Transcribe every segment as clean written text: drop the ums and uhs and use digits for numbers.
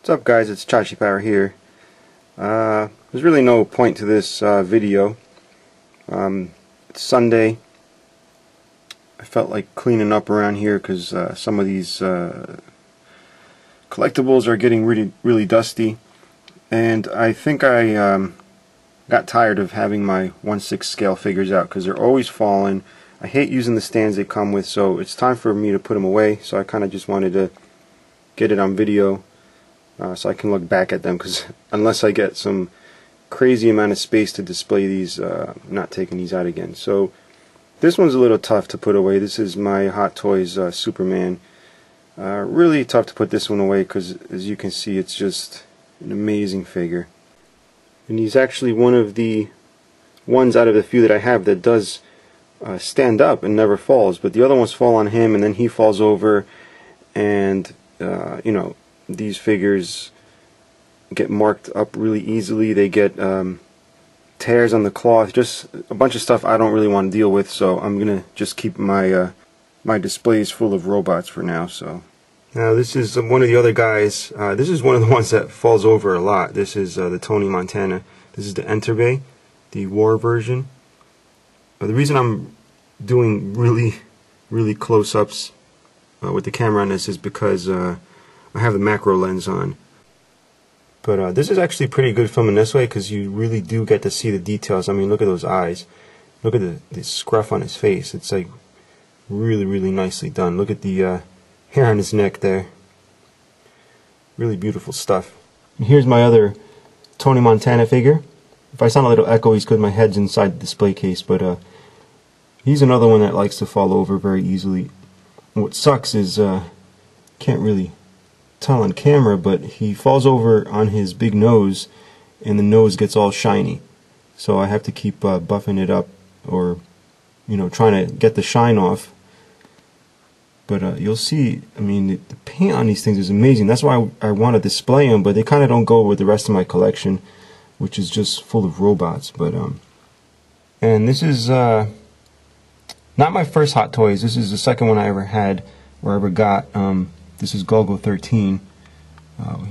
What's up, guys? It's Chachi Power here. There's really no point to this video. It's Sunday. I felt like cleaning up around here because some of these collectibles are getting really dusty, and I think I got tired of having my 1/6 scale figures out because they're always falling. I hate using the stands they come with, so it's time for me to put them away. So I kind of just wanted to get it on video so I can look back at them, because unless I get some crazy amount of space to display these, I'm not taking these out again. So this one's a little tough to put away. This is my Hot Toys Superman. Really tough to put this one away because, as you can see, it's just an amazing figure. And he's actually one of the ones out of the few that I have that does stand up and never falls. But the other ones fall on him, and then he falls over, and you know, these figures get marked up really easily. They get tears on the cloth, just a bunch of stuff I don't really want to deal with. So I'm gonna just keep my my displays full of robots for now. So now this is one of the other guys. This is one of the ones that falls over a lot. This is the Tony Montana. This is the Enterbay, the war version. The reason I'm doing really close-ups with the camera on this is because I have the macro lens on. But this is actually pretty good filming this way because you really do get to see the details. I mean, look at those eyes. Look at the scruff on his face. It's like really nicely done. Look at the hair on his neck there. Really beautiful stuff. And here's my other Tony Montana figure. If I sound a little echoey, it's because my head's inside the display case, but he's another one that likes to fall over very easily. And what sucks is can't really tell on camera, but he falls over on his big nose, and the nose gets all shiny. So I have to keep buffing it up, or trying to get the shine off. But you'll see, I mean, the paint on these things is amazing. That's why I want to display them, but they kind of don't go with the rest of my collection, which is just full of robots. But and this is not my first Hot Toys. This is the second one I ever had, or ever got. This is Golgo 13.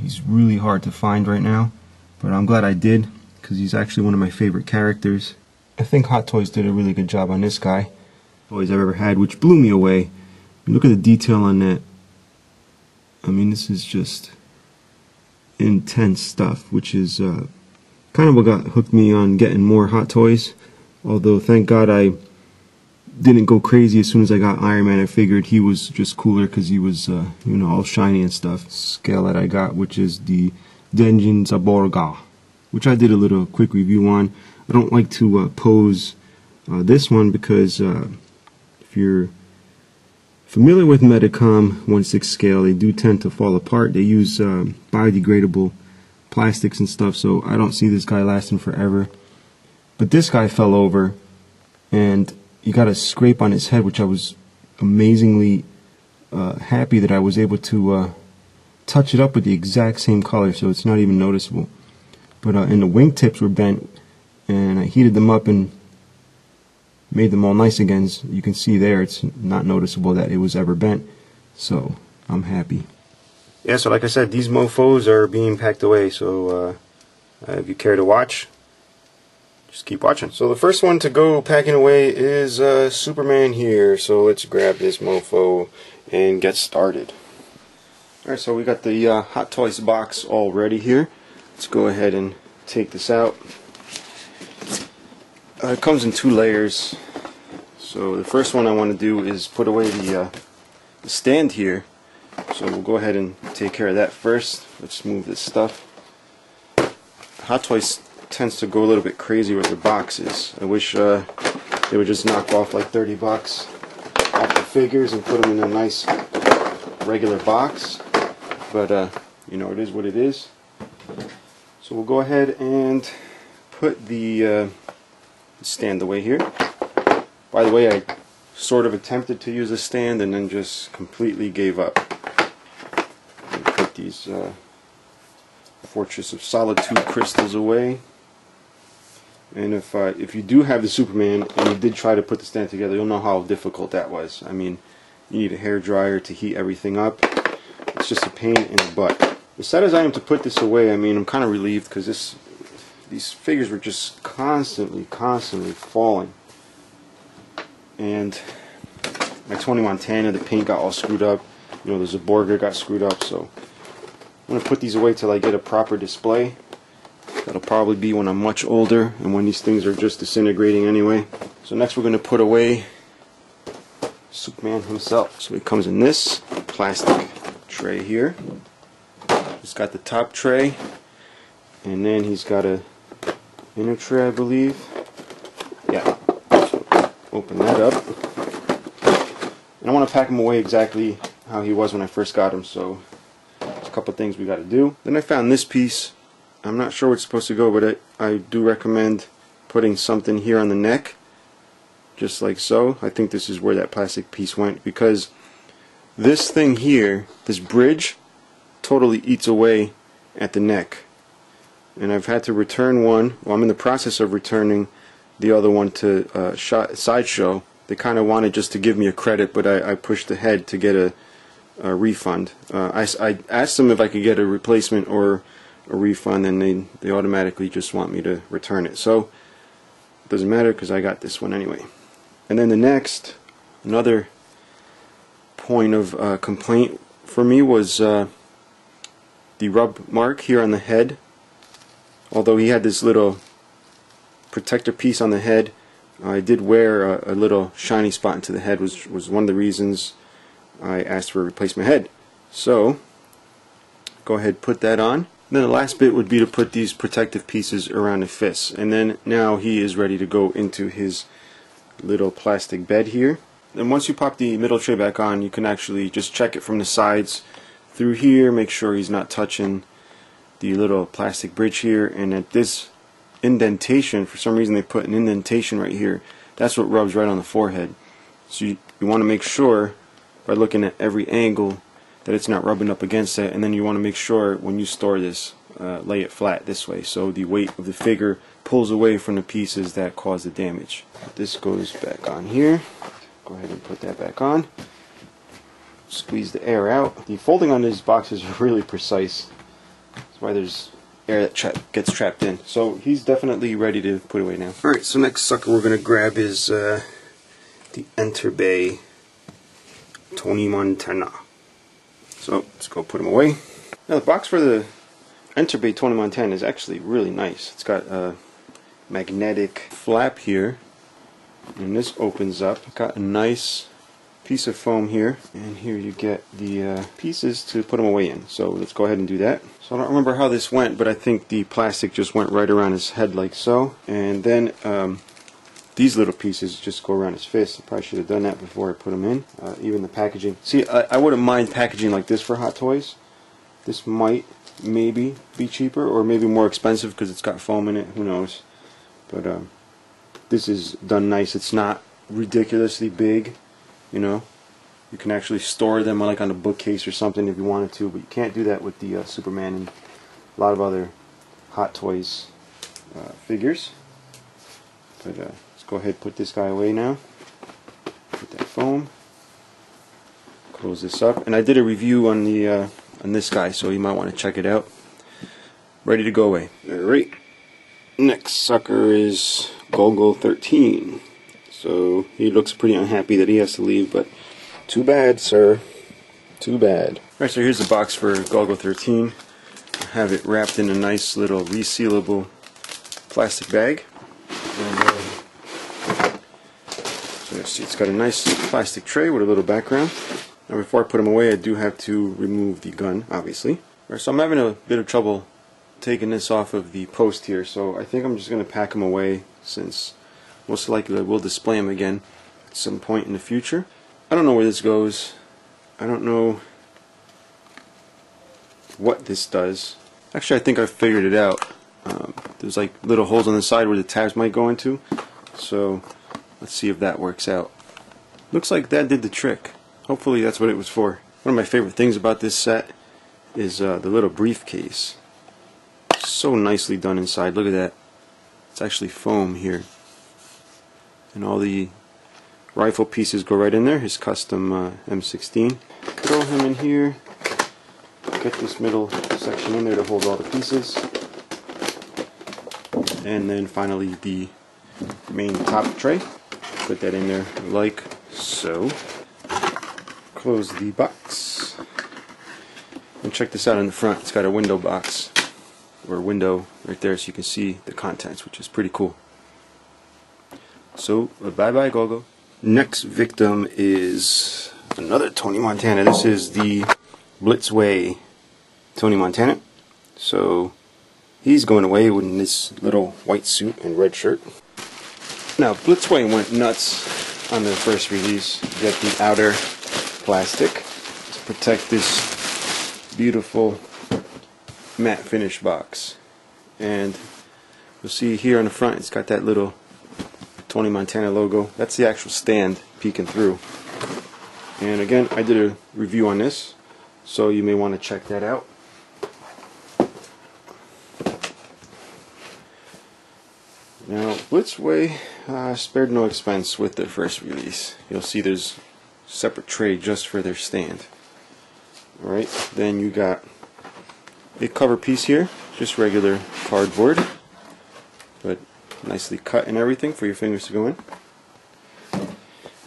He's really hard to find right now, but I'm glad I did, because he's actually one of my favorite characters. I think Hot Toys did a really good job on this guy. Toys I've ever had, which blew me away. Look at the detail on that. I mean, this is just intense stuff, which is kind of what got hooked me on getting more Hot Toys. Although, thank God I didn't go crazy as soon as I got Iron Man. I figured he was just cooler because he was, all shiny and stuff. Scale that I got, which is the Denjin Zaborga, which I did a little quick review on. I don't like to pose this one because if you're familiar with Medicom 1/6 scale, they do tend to fall apart. They use biodegradable plastics and stuff, so I don't see this guy lasting forever. But this guy fell over, and he got a scrape on his head, which I was amazingly happy that I was able to touch it up with the exact same color, so it's not even noticeable. But and the wingtips were bent, and I heated them up and made them all nice again. As you can see there, it's not noticeable that it was ever bent, so I'm happy. Yeah, so like I said, these mofos are being packed away, so if you care to watch, just keep watching. So the first one to go packing away is Superman here. So let's grab this mofo and get started. Alright, so we got the Hot Toys box all ready here. Let's go ahead and take this out. It comes in 2 layers. So the first one I want to do is put away the stand here. So we'll go ahead and take care of that first. Let's move this stuff. Hot Toys tends to go a little bit crazy with their boxes. I wish they would just knock off like 30 bucks off the figures and put them in a nice regular box. But it is what it is. So we'll go ahead and put the stand away here. By the way, I sort of attempted to use a stand and then just completely gave up. And put these Fortress of Solitude crystals away. And if you do have the Superman and you did try to put the stand together, you'll know how difficult that was. I mean, you need a hair dryer to heat everything up. It's just a pain in the butt. As sad as I am to put this away, I mean, I'm kind of relieved because these figures were just constantly falling. And my Tony Montana, the paint got all screwed up. You know, there's a Borger got screwed up, so I'm going to put these away till I get a proper display. That'll probably be when I'm much older and when these things are just disintegrating anyway. So next we're going to put away Superman himself. So he comes in this plastic tray here. He's got the top tray, and then he's got a inner tray, I believe. Yeah. So open that up. And I want to pack him away exactly how he was when I first got him, so there's a couple things we got to do. Then I found this piece. I'm not sure where it's supposed to go, but I do recommend putting something here on the neck, just like so. I think this is where that plastic piece went, because this thing here, this bridge, totally eats away at the neck. And I've had to return one. Well, I'm in the process of returning the other one to Sideshow. They kind of wanted just to give me a credit, but I pushed ahead to get a refund. I asked them if I could get a replacement or a refund, and they automatically just want me to return it. So it doesn't matter because I got this one anyway. And then the next, another point of complaint for me was the rub mark here on the head. Although he had this little protector piece on the head, I did wear a little shiny spot into the head, which was one of the reasons I asked for a replacement head. So go ahead, put that on. Then the last bit would be to put these protective pieces around the fists, and then now he is ready to go into his little plastic bed here. And once you pop the middle tray back on, you can actually just check it from the sides through here, make sure he's not touching the little plastic bridge here. And at this indentation, for some reason they put an indentation right here, that's what rubs right on the forehead. So you want to make sure by looking at every angle that it's not rubbing up against it, and then you want to make sure when you store this, lay it flat this way so the weight of the figure pulls away from the pieces that cause the damage. This goes back on here. Go ahead and put that back on. Squeeze the air out. The folding on these boxes are really precise. That's why there's air that gets trapped in. So he's definitely ready to put away now. Alright, so next sucker we're going to grab is the Enterbay Tony Montana. So let's go put him away. Now the box for the Enterbay Tony Montana is actually really nice. It's got a magnetic flap here, and this opens up. Got a nice piece of foam here, and here you get the pieces to put them away in. So let's go ahead and do that. So I don't remember how this went, but I think the plastic just went right around his head like so, and then these little pieces just go around his fist. I probably should have done that before I put them in. Even the packaging. See, I wouldn't mind packaging like this for Hot Toys. This might maybe be cheaper or maybe more expensive because it's got foam in it. Who knows? But this is done nice. It's not ridiculously big. You know, you can actually store them like on a bookcase or something if you wanted to, but you can't do that with the Superman and a lot of other Hot Toys figures. But let's go ahead and put this guy away now. Put that foam. Close this up. And I did a review on the on this guy, so you might want to check it out. Ready to go away. Alright. Next sucker is Golgo 13. So he looks pretty unhappy that he has to leave, but too bad, sir. Too bad. Alright, so here's the box for Golgo 13. I have it wrapped in a nice little resealable plastic bag. And, so let's see, it's got a nice plastic tray with a little background. Now before I put them away, I do have to remove the gun, obviously. Alright, so I'm having a bit of trouble taking this off of the post here, so I think I'm just going to pack them away, since most likely I will display them again at some point in the future. I don't know where this goes. I don't know what this does. Actually, I think I figured it out. There's like little holes on the side where the tabs might go into, so let's see if that works out. Looks like that did the trick. Hopefully that's what it was for. One of my favorite things about this set is the little briefcase. So nicely done inside. Look at that. It's actually foam here. And all the rifle pieces go right in there. His custom M16. Throw him in here. Get this middle section in there to hold all the pieces. And then finally the main top tray. Put that in there like so. Close the box. And check this out in the front. It's got a window box, or window right there, so you can see the contents, which is pretty cool. So, bye bye, Gogo. Next victim is another Tony Montana. This is the Blitzway Tony Montana. So, he's going away in this little white suit and red shirt. Now, Blitzway went nuts on their first release. You got the outer plastic to protect this beautiful matte finish box, and you'll see here on the front it's got that little Tony Montana logo. That's the actual stand peeking through. And again, I did a review on this, so you may want to check that out. Now, Blitzway spared no expense with their first release. You'll see there's a separate tray just for their stand. Alright, then you got a cover piece here, just regular cardboard, but nicely cut and everything for your fingers to go in. And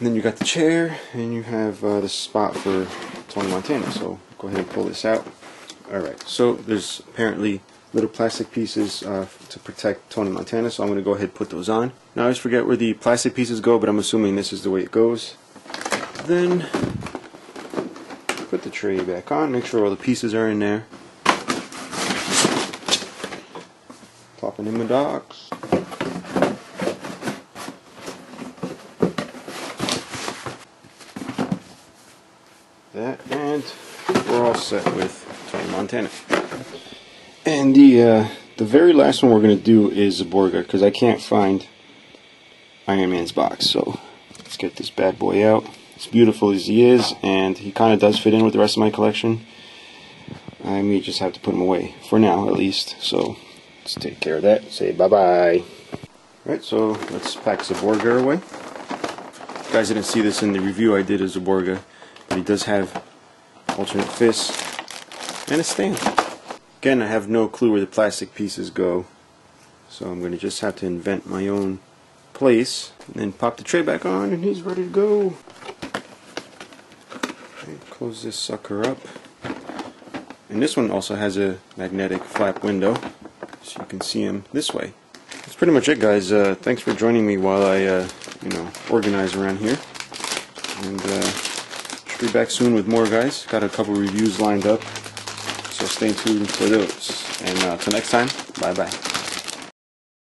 then you got the chair, and you have the spot for Tony Montana, so go ahead and pull this out. Alright, so there's apparently little plastic pieces to protect Tony Montana, so I'm going to go ahead and put those on. Now I always forget where the plastic pieces go, but I'm assuming this is the way it goes. Then put the tray back on, make sure all the pieces are in there. Plopping in the docks. That, and we're all set with Tony Montana. And the very last one we're going to do is Zaborga, because I can't find Iron Man's box. So let's get this bad boy out. As beautiful as he is, and he kind of does fit in with the rest of my collection, I may just have to put him away, for now at least. So let's take care of that. Say bye-bye. Alright, so let's pack Zaborga away. If you guys didn't see this in the review I did of Zaborga, but he does have alternate fists and a stand. Again, I have no clue where the plastic pieces go, so I'm going to just have to invent my own place, and then pop the tray back on, and he's ready to go. Okay, close this sucker up. And this one also has a magnetic flap window, so you can see him this way. That's pretty much it, guys. Thanks for joining me while I, organize around here. And should be back soon with more, guys. Got a couple reviews lined up, so stay tuned for those. And until next time, bye bye.